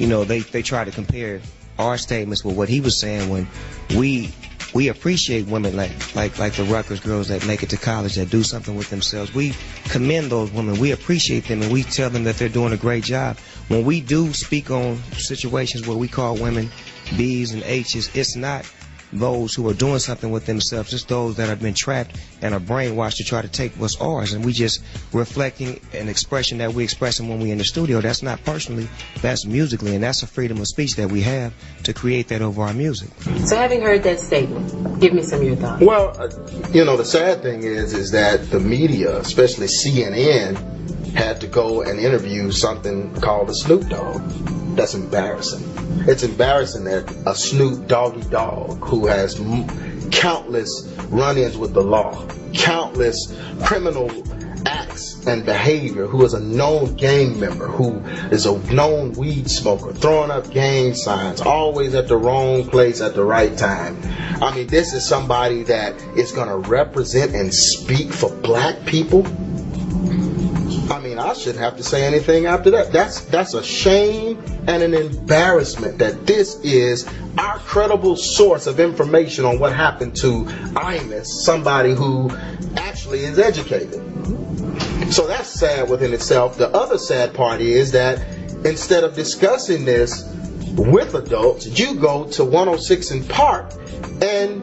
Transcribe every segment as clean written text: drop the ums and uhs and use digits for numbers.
they try to compare our statements with what he was saying when we appreciate women like the Rutgers girls that make it to college, that do something with themselves. We commend those women. We appreciate them, and we tell them that they're doing a great job. When we do speak on situations where we call women B's and H's, it's not those who are doing something with themselves. It's those that have been trapped and are brainwashed to try to take what's ours, and we just reflecting an expression that we expressing when we in the studio. That's not personally, that's musically, and that's a freedom of speech that we have to create that over our music. So having heard that statement, give me some of your thoughts. Well, the sad thing is that the media, especially CNN, had to go and interview something called a Snoop Dogg. That's embarrassing. It's embarrassing that a Snoop Doggy Dogg, who has countless run-ins with the law, countless criminal acts and behavior, who is a known gang member, who is a known weed smoker, throwing up gang signs, always at the wrong place at the right time. I mean, this is somebody that is going to represent and speak for black people. I mean, I shouldn't have to say anything after that. That's a shame and an embarrassment that this is our credible source of information on what happened to Imus, somebody who actually is educated. So that's sad within itself. The other sad part is that instead of discussing this with adults, you go to 106 in Park and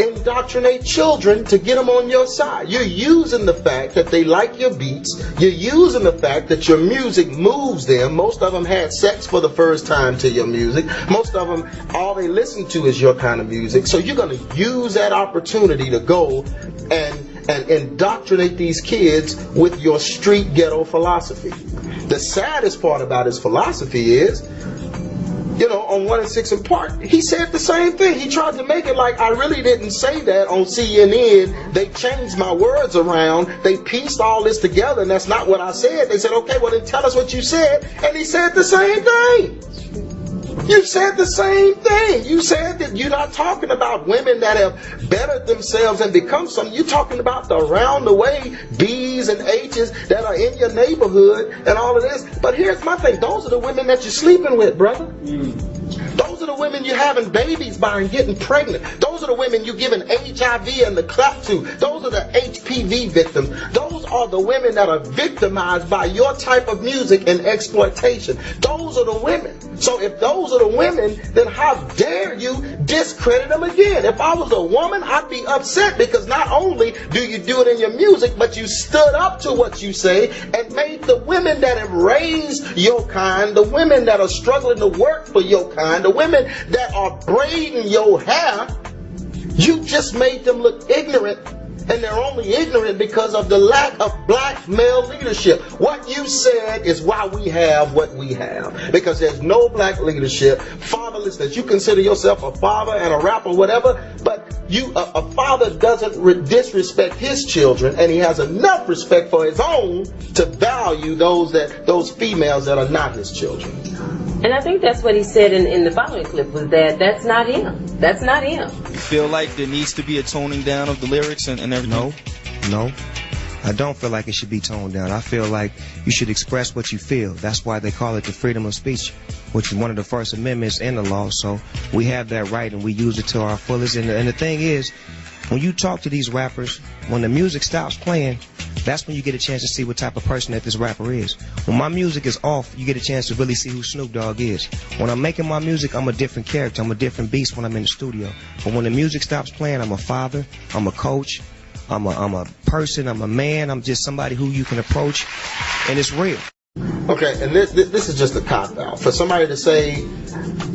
indoctrinate children to get them on your side. You're using the fact that they like your beats. You're using the fact that your music moves them. Most of them had sex for the first time to your music. Most of them, all they listen to is your kind of music. So you're going to use that opportunity to go and indoctrinate these kids with your street ghetto philosophy. The saddest part about his philosophy is, on 106 in Park, he said the same thing. He tried to make it like I really didn't say that on CNN. They changed my words around. They pieced all this together, and that's not what I said. They said, okay, well then tell us what you said. And he said the same thing. You said the same thing. You said that you're not talking about women that have bettered themselves and become something. You're talking about the around the way B's and H's that are in your neighborhood and all of this. But here's my thing. Those are the women that you're sleeping with, brother. Those are the women you're having babies by and getting pregnant. Those are the women you're giving HIV and the clap to. Those are the HPV victims. Those are the women that are victimized by your type of music and exploitation. Those are the women. So if those are the women, then how dare you discredit them again? If I was a woman, I'd be upset because not only do you do it in your music, but you stood up to what you say and made the women that have raised your kind, the women that are struggling to work for your kind, the women that are braiding your hair, you just made them look ignorant. And they're only ignorant because of the lack of black male leadership. What you said is why we have what we have. Because there's no black leadership, fatherlessness. You consider yourself a father and a rapper, whatever, but a father doesn't disrespect his children, and he has enough respect for his own to value those females that are not his children. And I think that's what he said in the following clip, was that that's not him. That's not him. You feel like there needs to be a toning down of the lyrics and everything? No. I don't feel like it should be toned down. I feel like you should express what you feel. That's why they call it the freedom of speech, which is one of the first amendments in the law. So we have that right and we use it to our fullest. And the thing is, when you talk to these rappers, when the music stops playing, that's when you get a chance to see what type of person that this rapper is. When my music is off, you get a chance to really see who Snoop Dogg is. When I'm making my music, I'm a different character. I'm a different beast when I'm in the studio. But when the music stops playing, I'm a father, I'm a coach, I'm a person, I'm a man, I'm just somebody who you can approach, and it's real. Okay, and this is just a cop-out. For somebody to say,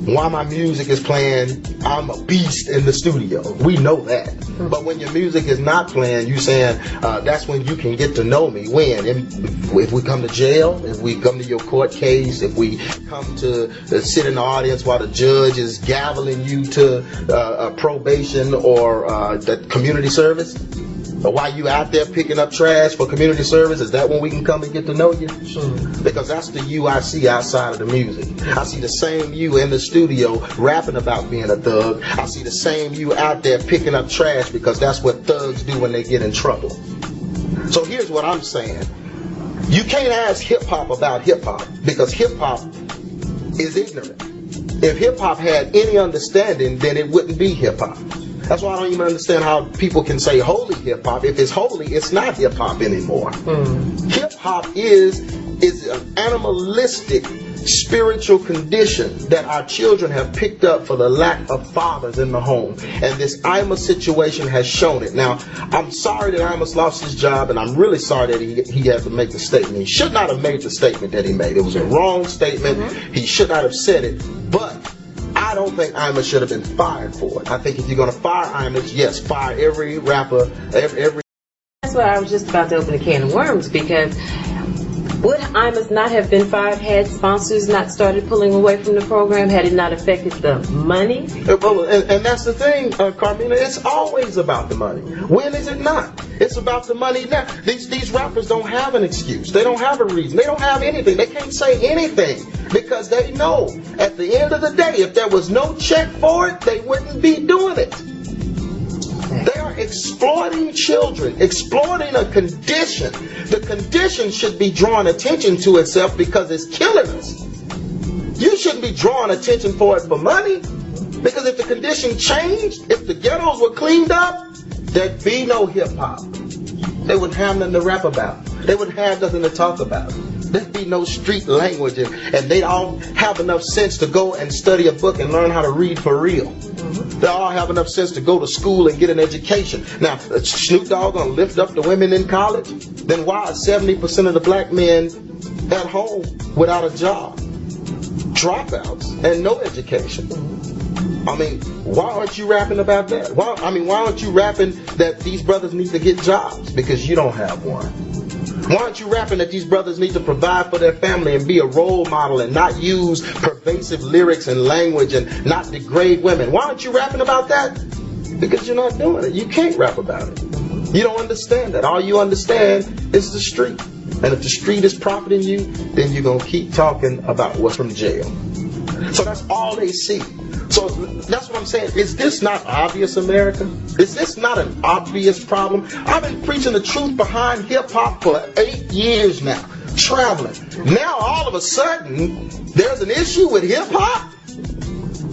while my music is playing, I'm a beast in the studio. We know that. But when your music is not playing, you saying, that's when you can get to know me. When? If we come to jail, if we come to your court case, if we come to sit in the audience while the judge is gaveling you to probation or the community service? Or while you out there picking up trash for community service, is that when we can come and get to know you? Sure. Because that's the you I see outside of the music. I see the same you in the studio rapping about being a thug. I see the same you out there picking up trash because that's what thugs do when they get in trouble. So here's what I'm saying. You can't ask hip-hop about hip-hop because hip-hop is ignorant. If hip-hop had any understanding, then it wouldn't be hip-hop. That's why I don't even understand how people can say holy hip-hop. If it's holy, it's not hip-hop anymore. Hip-hop is an animalistic spiritual condition that our children have picked up for the lack of fathers in the home. And this Imus situation has shown it. Now, I'm sorry that Imus lost his job, and I'm really sorry that he had to make the statement. He should not have made the statement that he made. It was a wrong statement. He should not have said it. But I don't think Imus should have been fired for it. I think if you're going to fire Imus, yes, fire every rapper, every... That's why I was just about to open a can of worms, because would Imus not have been fired had sponsors not started pulling away from the program, had it not affected the money? And that's the thing, Carmina, it's always about the money. When is it not? It's about the money now. These rappers don't have an excuse. They don't have a reason. They don't have anything. They can't say anything because they know at the end of the day, if there was no check for it, they wouldn't be doing it. They are exploiting children, exploiting a condition. The condition should be drawing attention to itself because it's killing us. You shouldn't be drawing attention for it for money, because if the condition changed, if the ghettos were cleaned up, there'd be no hip-hop. They wouldn't have nothing to rap about. They wouldn't have nothing to talk about. There'd be no street language, and they'd all have enough sense to go and study a book and learn how to read for real. They all have enough sense to go to school and get an education. Now, Snoop Dogg gonna lift up the women in college? Then why are 70% of the black men at home without a job? Dropouts and no education. I mean, why aren't you rapping about that? Why aren't you rapping that these brothers need to get jobs? Because you don't have one. Why aren't you rapping that these brothers need to provide for their family and be a role model and not use pervasive lyrics and language and not degrade women? Why aren't you rapping about that? Because you're not doing it. You can't rap about it. You don't understand that. All you understand is the street. And if the street is profiting you, then you're going to keep talking about what's from jail. So that's all they see. So that's what I'm saying. Is this not obvious, America? Is this not an obvious problem? I've been preaching the truth behind hip-hop for 8 years now, traveling. Now, all of a sudden, there's an issue with hip-hop?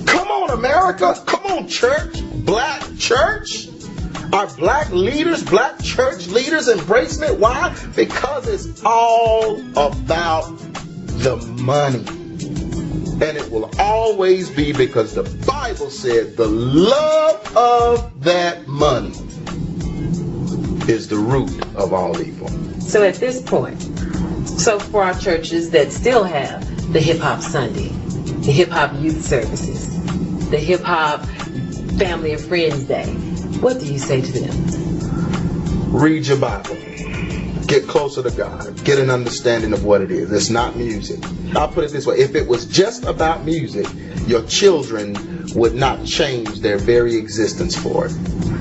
Come on, America. Come on, church. Black church. Are black leaders, black church leaders embracing it? Why? Because it's all about the money. And it will always be because the Bible said the love of that money is the root of all evil. So at this point, so for our churches that still have the Hip Hop Sunday, the Hip Hop Youth Services, the Hip Hop Family and Friends Day, what do you say to them? Read your Bible. Get closer to God. Get an understanding of what it is. It's not music. I'll put it this way. If it was just about music, your children would not change their very existence for it.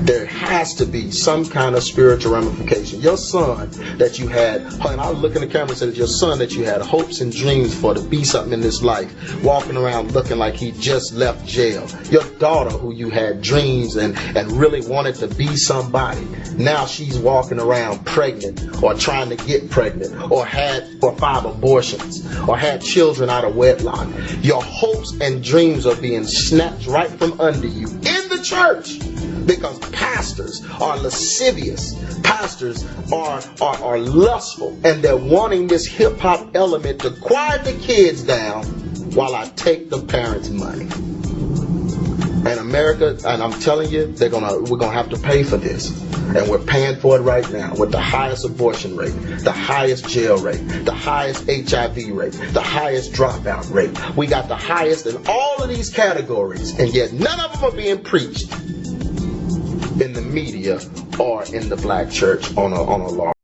There has to be some kind of spiritual ramification. Your son that you had, and I'll look in the camera and say that your son that you had hopes and dreams for to be something in this life, walking around looking like he just left jail. Your daughter who you had dreams and really wanted to be somebody, now she's walking around pregnant or trying to get pregnant or had 5 abortions or had children out of wedlock. Your hopes and dreams are being snatched right from under you in the church. Because pastors are lascivious, pastors are lustful, and they're wanting this hip-hop element to quiet the kids down while I take the parents' money. And America, and I'm telling you, we're gonna have to pay for this. And we're paying for it right now with the highest abortion rate, the highest jail rate, the highest HIV rate, the highest dropout rate. We got the highest in all of these categories, and yet none of them are being preached in the media or in the black church on a large